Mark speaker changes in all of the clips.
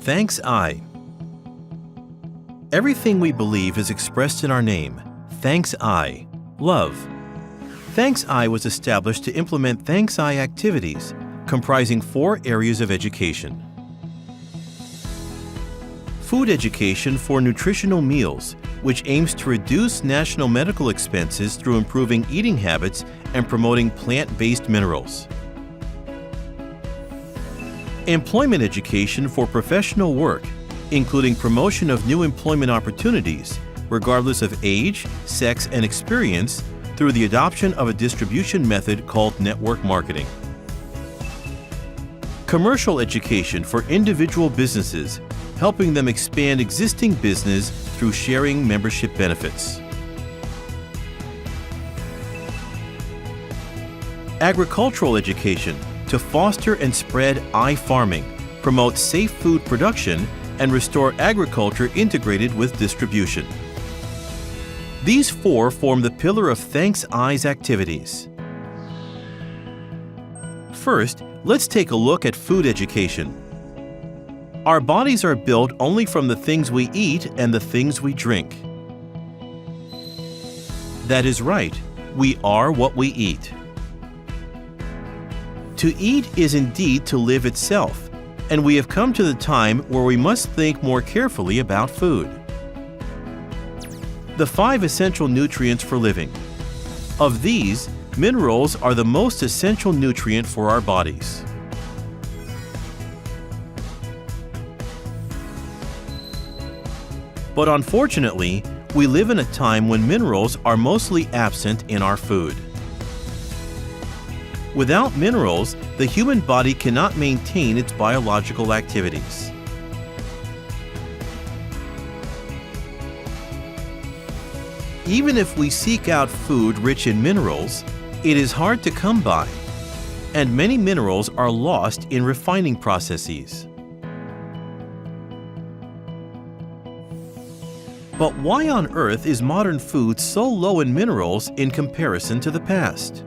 Speaker 1: Thanks I. Everything we believe is expressed in our name. Thanks I. Love. Thanks I was established to implement Thanks I activities, comprising 4 areas of education. Food education for nutritional meals, which aims to reduce national medical expenses through improving eating habits and promoting plant-based minerals. Employment education for professional work, including promotion of new employment opportunities, regardless of age, sex, and experience, through the adoption of a distribution method called network marketing. Commercial education for individual businesses, helping them expand existing business through sharing membership benefits. Agricultural education to foster and spread I-farming, promote safe food production, and restore agriculture integrated with distribution. These 4 form the pillar of Thanks I's activities. First, let's take a look at food education. Our bodies are built only from the things we eat and the things we drink. That is right, we are what we eat. To eat is indeed to live itself, and we have come to the time where we must think more carefully about food. The 5 essential nutrients for living. Of these, minerals are the most essential nutrient for our bodies. But unfortunately, we live in a time when minerals are mostly absent in our food. Without minerals, the human body cannot maintain its biological activities. Even if we seek out food rich in minerals, it is hard to come by, and many minerals are lost in refining processes. But why on earth is modern food so low in minerals in comparison to the past?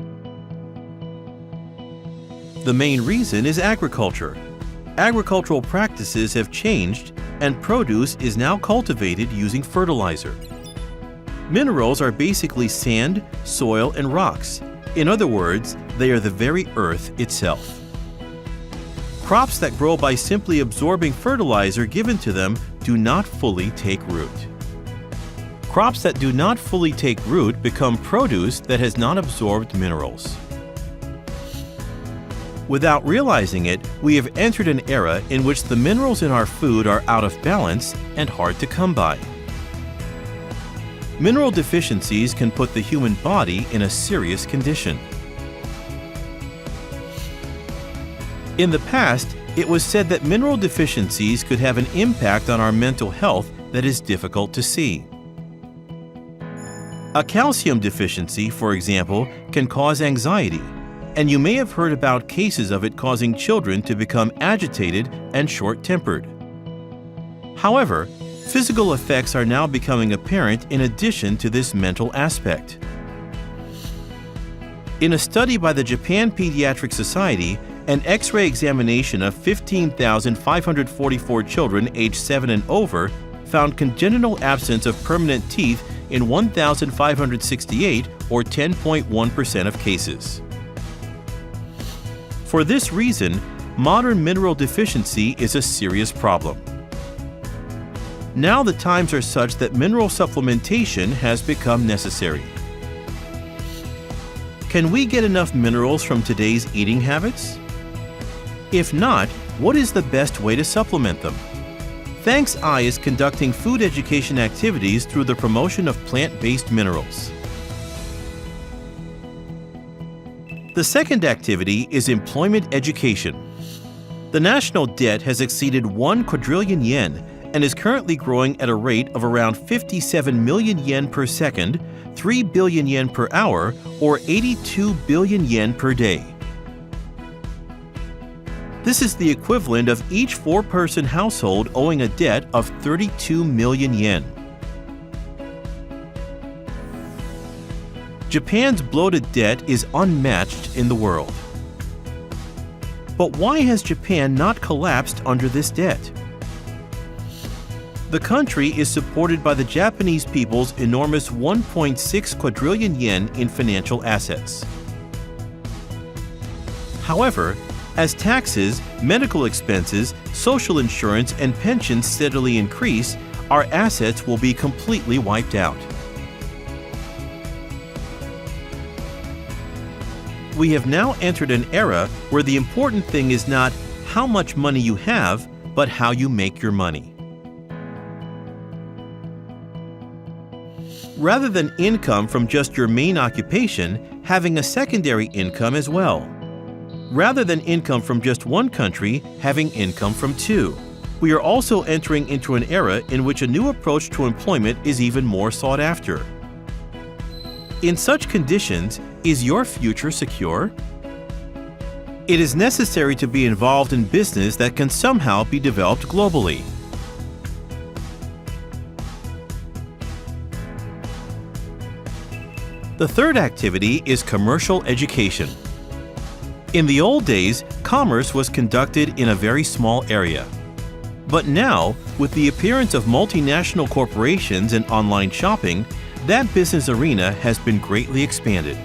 Speaker 1: The main reason is agriculture. Agricultural practices have changed, and produce is now cultivated using fertilizer. Minerals are basically sand, soil, and rocks. In other words, they are the very earth itself. Crops that grow by simply absorbing fertilizer given to them do not fully take root. Crops that do not fully take root become produce that has not absorbed minerals. Without realizing it, we have entered an era in which the minerals in our food are out of balance and hard to come by. Mineral deficiencies can put the human body in a serious condition. In the past, it was said that mineral deficiencies could have an impact on our mental health that is difficult to see. A calcium deficiency, for example, can cause anxiety, and you may have heard about cases of it causing children to become agitated and short-tempered. However, physical effects are now becoming apparent in addition to this mental aspect. In a study by the Japan Pediatric Society, an X-ray examination of 15,544 children aged 7 and over found congenital absence of permanent teeth in 1,568, or 10.1% of cases. For this reason, modern mineral deficiency is a serious problem. Now the times are such that mineral supplementation has become necessary. Can we get enough minerals from today's eating habits? If not, what is the best way to supplement them? Thanks I is conducting food education activities through the promotion of plant-based minerals. The second activity is employment education. The national debt has exceeded 1 quadrillion yen and is currently growing at a rate of around 57 million yen per second, 3 billion yen per hour, or 82 billion yen per day. This is the equivalent of each 4-person household owing a debt of 32 million yen. Japan's bloated debt is unmatched in the world. But why has Japan not collapsed under this debt? The country is supported by the Japanese people's enormous 1.6 quadrillion yen in financial assets. However, as taxes, medical expenses, social insurance, and pensions steadily increase, our assets will be completely wiped out. We have now entered an era where the important thing is not how much money you have, but how you make your money. Rather than income from just your main occupation, having a secondary income as well. Rather than income from just one country, having income from two. We are also entering into an era in which a new approach to employment is even more sought after. In such conditions, is your future secure? It is necessary to be involved in business that can somehow be developed globally. The third activity is commercial education. In the old days, commerce was conducted in a very small area. But now, with the appearance of multinational corporations and online shopping, that business arena has been greatly expanded.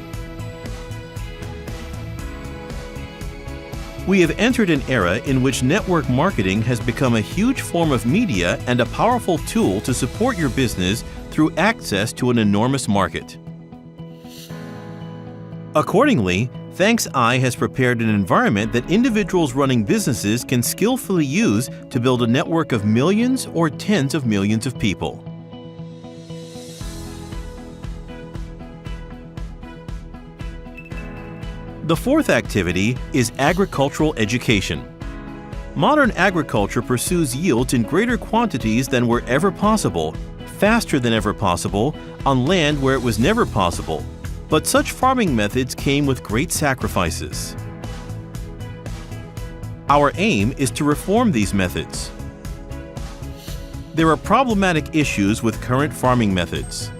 Speaker 1: We have entered an era in which network marketing has become a huge form of media and a powerful tool to support your business through access to an enormous market. Accordingly, ThanksI has prepared an environment that individuals running businesses can skillfully use to build a network of millions or tens of millions of people. The fourth activity is agricultural education. Modern agriculture pursues yields in greater quantities than were ever possible, faster than ever possible, on land where it was never possible. But such farming methods came with great sacrifices. Our aim is to reform these methods. There are problematic issues with current farming methods.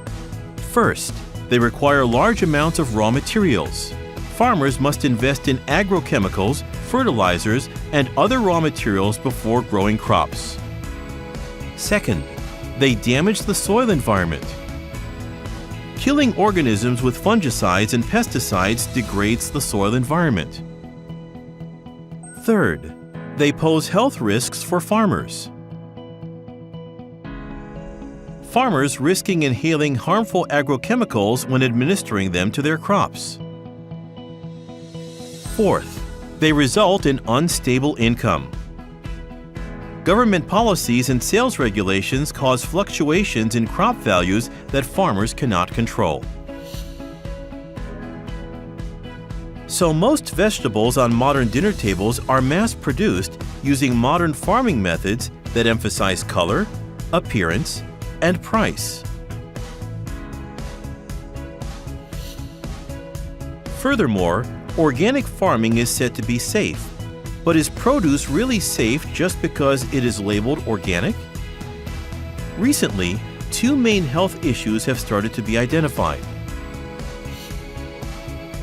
Speaker 1: First, they require large amounts of raw materials. Farmers must invest in agrochemicals, fertilizers, and other raw materials before growing crops. Second, they damage the soil environment. Killing organisms with fungicides and pesticides degrades the soil environment. Third, they pose health risks for farmers. Farmers risking inhaling harmful agrochemicals when administering them to their crops. Fourth, they result in unstable income. Government policies and sales regulations cause fluctuations in crop values that farmers cannot control. So most vegetables on modern dinner tables are mass-produced using modern farming methods that emphasize color, appearance, and price. Furthermore, organic farming is said to be safe. But is produce really safe just because it is labeled organic? Recently, two main health issues have started to be identified.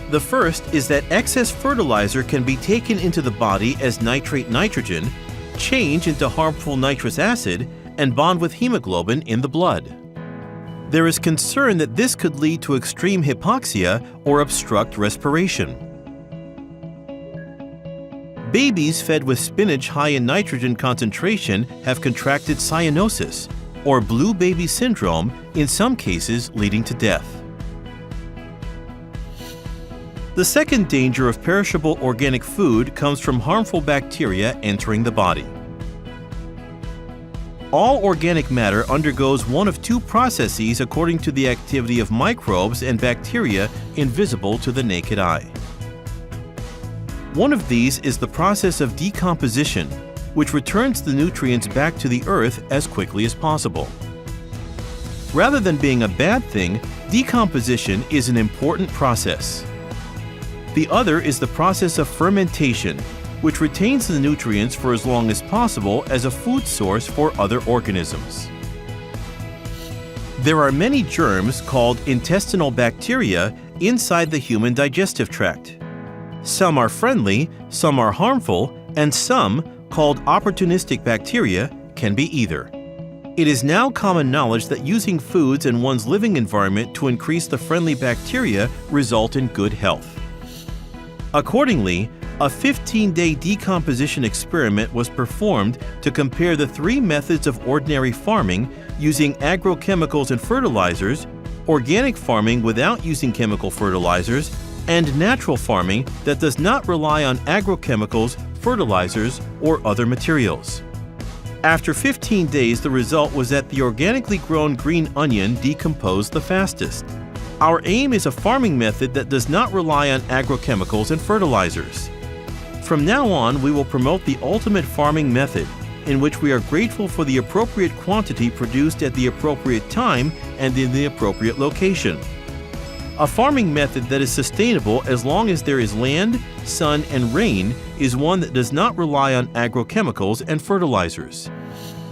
Speaker 1: The first is that excess fertilizer can be taken into the body as nitrate nitrogen, change into harmful nitrous acid, and bond with hemoglobin in the blood. There is concern that this could lead to extreme hypoxia or obstruct respiration. Babies fed with spinach high in nitrogen concentration have contracted cyanosis, or blue baby syndrome, in some cases leading to death. The second danger of perishable organic food comes from harmful bacteria entering the body. All organic matter undergoes one of two processes according to the activity of microbes and bacteria invisible to the naked eye. One of these is the process of decomposition, which returns the nutrients back to the earth as quickly as possible. Rather than being a bad thing, decomposition is an important process. The other is the process of fermentation, which retains the nutrients for as long as possible as a food source for other organisms. There are many germs called intestinal bacteria inside the human digestive tract. Some are friendly, some are harmful, and some, called opportunistic bacteria, can be either. It is now common knowledge that using foods in one's living environment to increase the friendly bacteria result in good health. Accordingly, a 15-day decomposition experiment was performed to compare the three methods of ordinary farming using agrochemicals and fertilizers, organic farming without using chemical fertilizers, and natural farming that does not rely on agrochemicals, fertilizers, or other materials. After 15 days, the result was that the organically grown green onion decomposed the fastest. Our aim is a farming method that does not rely on agrochemicals and fertilizers. From now on, we will promote the ultimate farming method, in which we are grateful for the appropriate quantity produced at the appropriate time and in the appropriate location. A farming method that is sustainable as long as there is land, sun, and rain is one that does not rely on agrochemicals and fertilizers.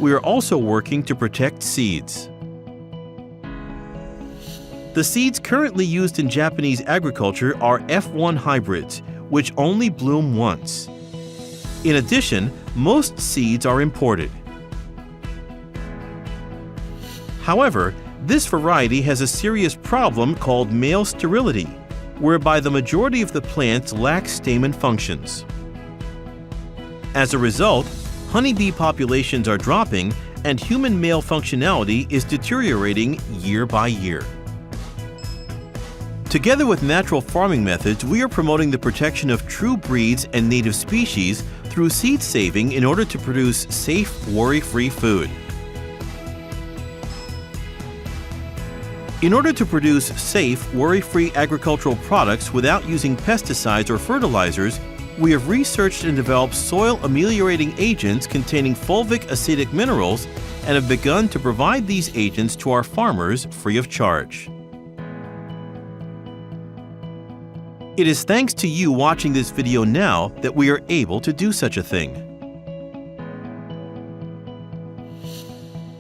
Speaker 1: We are also working to protect seeds. The seeds currently used in Japanese agriculture are F1 hybrids, which only bloom once. In addition, most seeds are imported. However, this variety has a serious problem called male sterility, whereby the majority of the plants lack stamen functions. As a result, honeybee populations are dropping and human male functionality is deteriorating year by year. Together with natural farming methods, we are promoting the protection of true breeds and native species through seed saving in order to produce safe, worry-free food. In order to produce safe, worry-free agricultural products without using pesticides or fertilizers, we have researched and developed soil-ameliorating agents containing fulvic acidic minerals and have begun to provide these agents to our farmers free of charge. It is thanks to you watching this video now that we are able to do such a thing.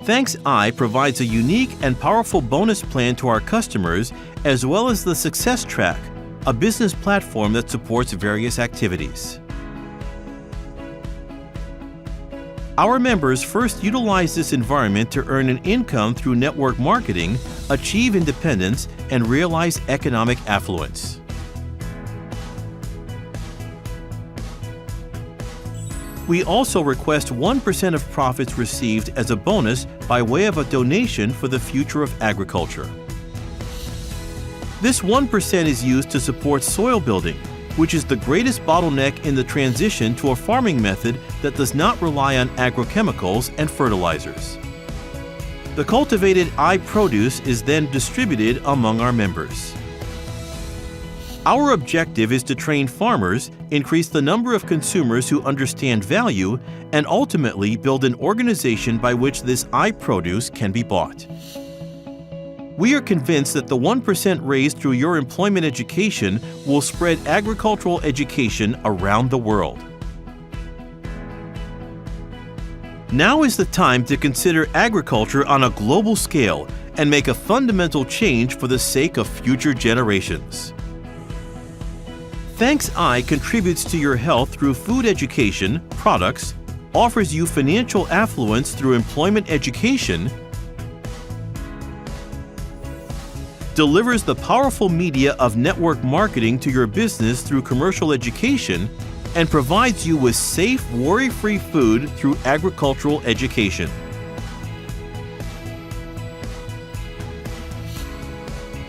Speaker 1: ThanksI provides a unique and powerful bonus plan to our customers, as well as the Success Track, a business platform that supports various activities. Our members first utilize this environment to earn an income through network marketing, achieve independence, and realize economic affluence. We also request 1% of profits received as a bonus by way of a donation for the future of agriculture. This 1% is used to support soil building, which is the greatest bottleneck in the transition to a farming method that does not rely on agrochemicals and fertilizers. The cultivated produce is then distributed among our members. Our objective is to train farmers, increase the number of consumers who understand value, and ultimately build an organization by which this produce can be bought. We are convinced that the 1% raised through your employment education will spread agricultural education around the world. Now is the time to consider agriculture on a global scale and make a fundamental change for the sake of future generations. ThanksI contributes to your health through food education, products, offers you financial affluence through employment education, delivers the powerful media of network marketing to your business through commercial education, and provides you with safe, worry-free food through agricultural education.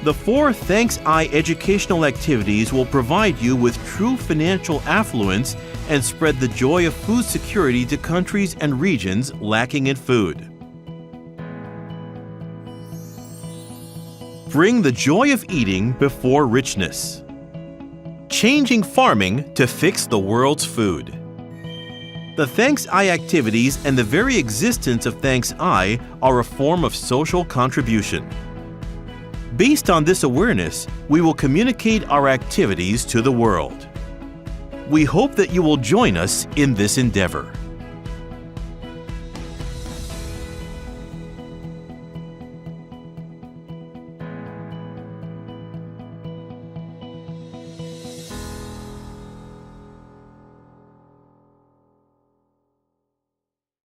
Speaker 1: The 4 ThanksI educational activities will provide you with true financial affluence and spread the joy of food security to countries and regions lacking in food. Bring the joy of eating before richness. Changing farming to fix the world's food. The ThanksI activities and the very existence of ThanksI are a form of social contribution. Based on this awareness, we will communicate our activities to the world. We hope that you will join us in this endeavor.